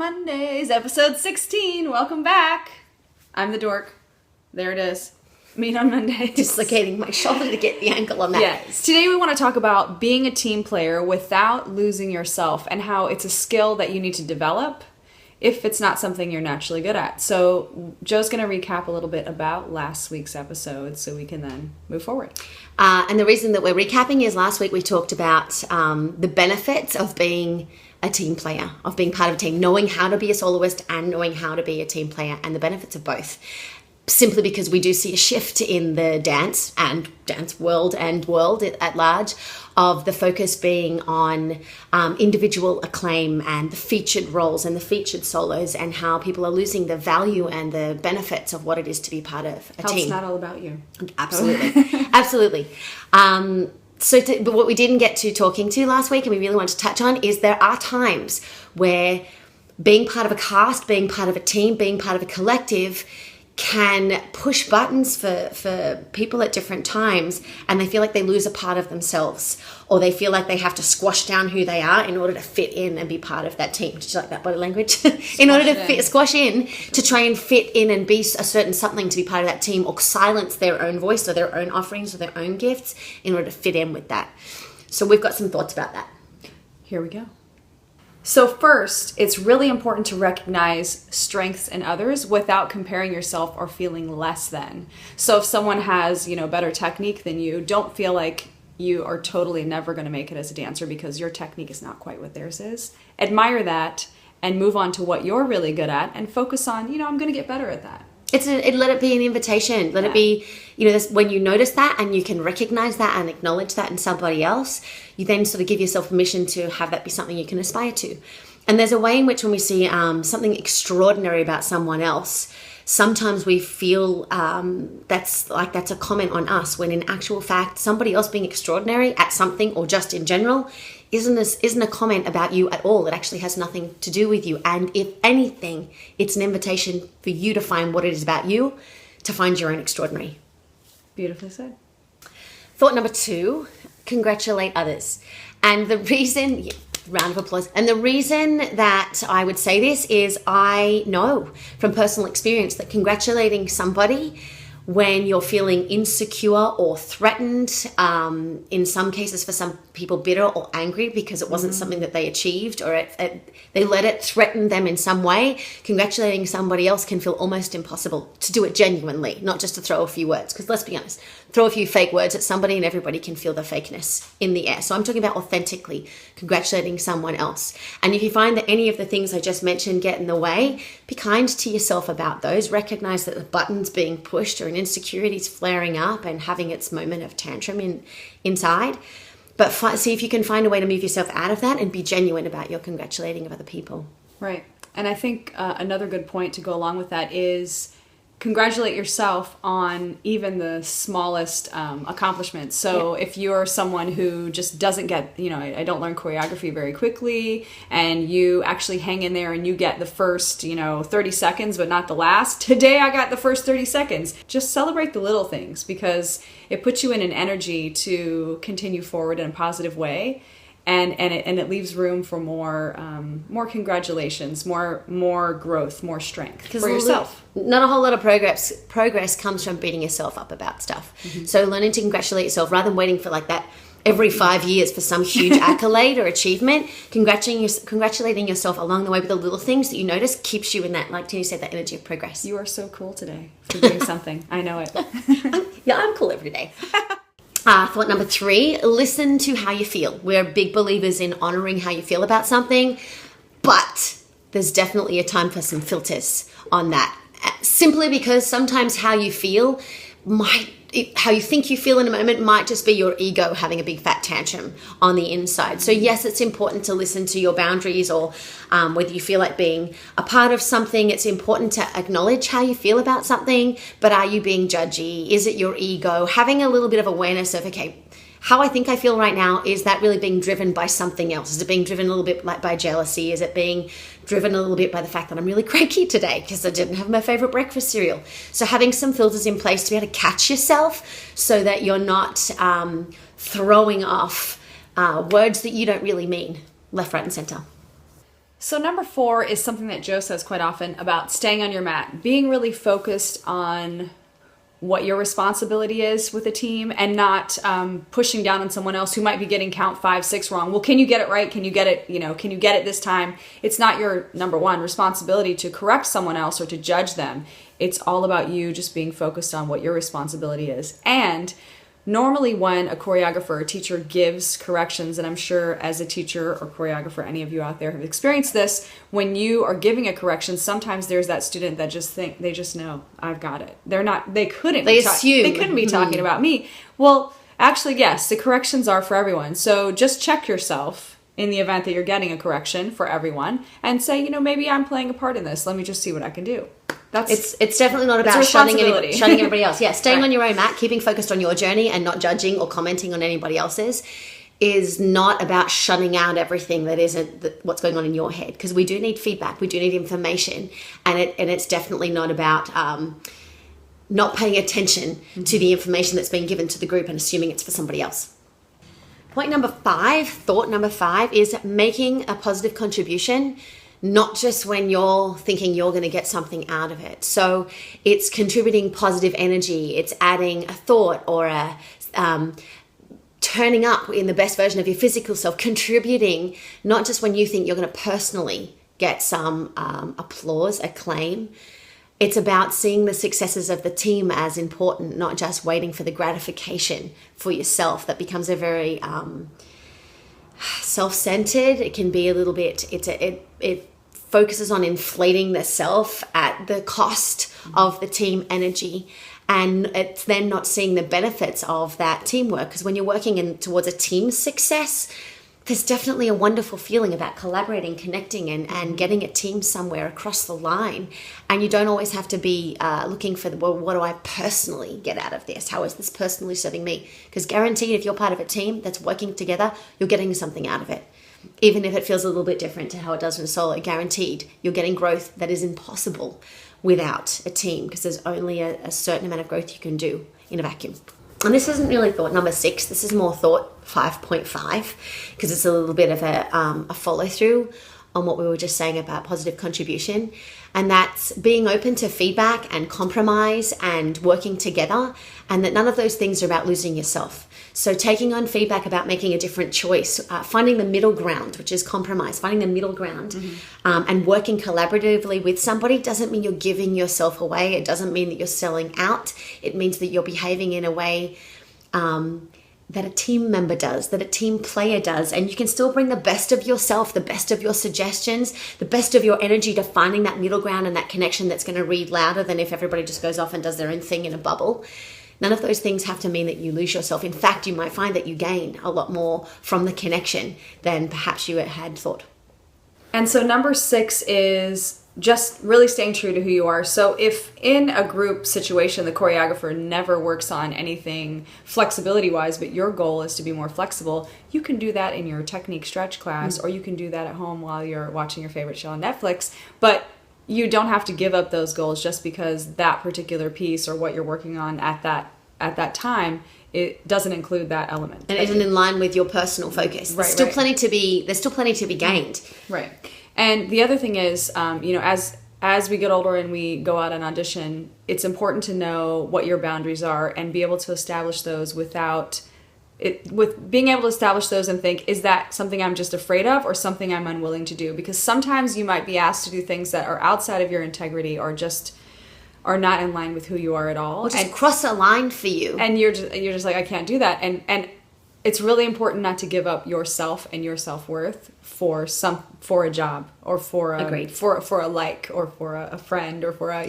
Mondays, episode 16. Welcome back. I'm the dork. There it is. Meet on Mondays. Dislocating my shoulder to get the ankle on that. Yes. Today we want to talk about being a team player without losing yourself and how it's a skill that you need to develop if it's not something you're naturally good at. So Joe's going to recap a little bit about last week's episode so we can then move forward. And the reason that we're recapping is last week we talked about the benefits of being a team player, of being part of a team, knowing how to be a soloist and knowing how to be a team player, and the benefits of both. Simply because we do see a shift in the dance world at large of the focus being on individual acclaim and the featured roles and the featured solos, and how people are losing the value and the benefits of what it is to be part of a team. It's not all about you. Absolutely. Absolutely. But what we didn't get to talking to last week, and we really want to touch on, is there are times where being part of a cast, being part of a team, being part of a collective can push buttons for people at different times, and they feel like they lose a part of themselves, or they feel like they have to squash down who they are in order to fit in and be part of that team. Did you like that body language? In order to squash in, to try and fit in and be a certain something to be part of that team, or silence their own voice or their own offerings or their own gifts in order to fit in with that. So we've got some thoughts about that. Here we go. So first, it's really important to recognize strengths in others without comparing yourself or feeling less than. So if someone has, better technique than you, don't feel like you are totally never going to make it as a dancer because your technique is not quite what theirs is. Admire that and move on to what you're really good at and focus on, I'm going to get better at that. Let it be an invitation. Let it be, when you notice that and you can recognize that and acknowledge that in somebody else, you then sort of give yourself permission to have that be something you can aspire to. And there's a way in which when we see something extraordinary about someone else, sometimes we feel that's a comment on us, when in actual fact, somebody else being extraordinary at something or just in general isn't a comment about you at all. It actually has nothing to do with you. And if anything, it's an invitation for you to find what it is about you, to find your own extraordinary. Beautifully said. Thought number 2, congratulate others. And the reason, round of applause. And the reason that I would say this is I know from personal experience that congratulating somebody when you're feeling insecure or threatened, in some cases for some people bitter or angry because it wasn't something that they achieved, or they let it threaten them in some way, congratulating somebody else can feel almost impossible to do it genuinely, not just to throw a few words. Because let's be honest, throw a few fake words at somebody and everybody can feel the fakeness in the air. So I'm talking about authentically congratulating someone else. And if you find that any of the things I just mentioned get in the way, be kind to yourself about those. Recognize that the button's being pushed or an insecurity's flaring up and having its moment of tantrum inside. But see if you can find a way to move yourself out of that and be genuine about your congratulating of other people. Right. And I think another good point to go along with that is congratulate yourself on even the smallest accomplishments. So if you're someone who just doesn't get, I don't learn choreography very quickly, and you actually hang in there and you get the first, 30 seconds, but not the last. Today I got the first 30 seconds. Just celebrate the little things, because it puts you in an energy to continue forward in a positive way. And it leaves room for more congratulations, more growth, more strength for yourself. Not a whole lot of progress comes from beating yourself up about stuff. Mm-hmm. So learning to congratulate yourself rather than waiting for like that every 5 years for some huge accolade or achievement. Congratulating yourself along the way with the little things that you notice keeps you in that, like Tini said, that energy of progress. You are so cool today for doing something. I know it. I'm cool every day. Thought number 3, listen to how you feel. We're big believers in honoring how you feel about something, but there's definitely a time for some filters on that. Simply because sometimes how you feel how you think you feel in a moment might just be your ego having a big fat tantrum on the inside. So yes, it's important to listen to your boundaries, or whether you feel like being a part of something. It's important to acknowledge how you feel about something, but are you being judgy? Is it your ego? Having a little bit of awareness of, okay, how I think I feel right now, is that really being driven by something else? Is it being driven a little bit like by jealousy? Is it being driven a little bit by the fact that I'm really cranky today because I didn't have my favorite breakfast cereal? So having some filters in place to be able to catch yourself so that you're not throwing off words that you don't really mean left, right, and center. So number 4 is something that Joe says quite often about staying on your mat, being really focused on what your responsibility is with a team and not pushing down on someone else who might be getting count 5, 6 wrong. Well, can you get it right? Can you get it, can you get it this time? It's not your number 1 responsibility to correct someone else or to judge them. It's all about you just being focused on what your responsibility is. And normally when a choreographer or teacher gives corrections, and I'm sure as a teacher or choreographer, any of you out there have experienced this, when you are giving a correction, sometimes there's that student that they just know, I've got it. They couldn't be talking about me. Well, actually, yes, the corrections are for everyone. So just check yourself in the event that you're getting a correction for everyone and say, maybe I'm playing a part in this. Let me just see what I can do. It's definitely not about shunning everybody else. Yeah, staying on your own mat, keeping focused on your journey and not judging or commenting on anybody else's is not about shunning out everything that isn't what's going on in your head, because we do need feedback, we do need information, and it's definitely not about not paying attention to the information that's being given to the group and assuming it's for somebody else. Thought number 5 is making a positive contribution, not just when you're thinking you're going to get something out of it. So it's contributing positive energy. It's adding a thought or a turning up in the best version of your physical self, contributing not just when you think you're going to personally get some applause, acclaim. It's about seeing the successes of the team as important, not just waiting for the gratification for yourself. That becomes a very self-centered. It can be a little bit, it focuses on inflating the self at the cost of the team energy. And it's then not seeing the benefits of that teamwork. Because when you're working towards a team success, there's definitely a wonderful feeling about collaborating, connecting, and getting a team somewhere across the line. And you don't always have to be looking for, what do I personally get out of this? How is this personally serving me? Because guaranteed, if you're part of a team that's working together, you're getting something out of it. Even if it feels a little bit different to how it does in a solo, guaranteed you're getting growth that is impossible without a team, because there's only a certain amount of growth you can do in a vacuum. And this isn't really thought number 6. This is more thought 5.5, because it's a little bit of a follow through on what we were just saying about positive contribution. And that's being open to feedback and compromise and working together, and that none of those things are about losing yourself. So taking on feedback about making a different choice, finding the middle ground, which is compromise, finding the middle ground, and working collaboratively with somebody doesn't mean you're giving yourself away. It doesn't mean that you're selling out. It means that you're behaving in a way that a team member does, that a team player does. And you can still bring the best of yourself, the best of your suggestions, the best of your energy to finding that middle ground and that connection that's going to read louder than if everybody just goes off and does their own thing in a bubble. None of those things have to mean that you lose yourself. In fact, you might find that you gain a lot more from the connection than perhaps you had thought. And so number 6 is just really staying true to who you are. So if in a group situation, the choreographer never works on anything flexibility-wise, but your goal is to be more flexible, you can do that in your technique stretch class, or you can do that at home while you're watching your favorite show on Netflix. But you don't have to give up those goals just because that particular piece or what you're working on at that time, it doesn't include that element. And it isn't in line with your personal focus. There's still plenty to be gained. Right. And the other thing is, as we get older and we go out and audition, it's important to know what your boundaries are and be able to establish those with being able to establish those and think, is that something I'm just afraid of or something I'm unwilling to do? Because sometimes you might be asked to do things that are outside of your integrity or just are not in line with who you are at all. Or just cross a line for you. And you're just like, I can't do that. And it's really important not to give up yourself and your self-worth for a job or for a like or for a friend or for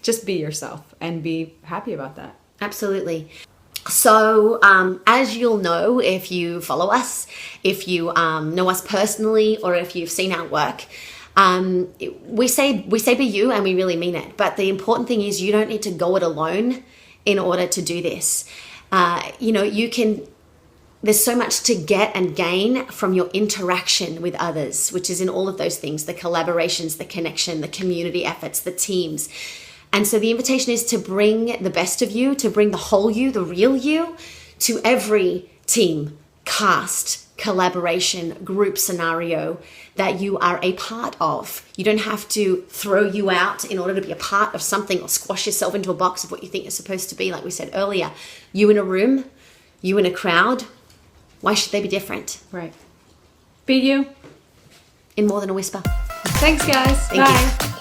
just be yourself and be happy about that. Absolutely. So as you'll know if you follow us, if you know us personally, or if you've seen our work, we say be you, and we really mean it. But the important thing is you don't need to go it alone in order to do this. There's so much to get and gain from your interaction with others, which is in all of those things, the collaborations, the connection, the community efforts, the teams. And so the invitation is to bring the best of you, to bring the whole you, the real you, to every team, cast, collaboration, group scenario that you are a part of. You don't have to throw you out in order to be a part of something or squash yourself into a box of what you think you're supposed to be. Like we said earlier, you in a room, you in a crowd, why should they be different? Right. Be you. In more than a whisper. Thanks, guys. Thank Bye. you.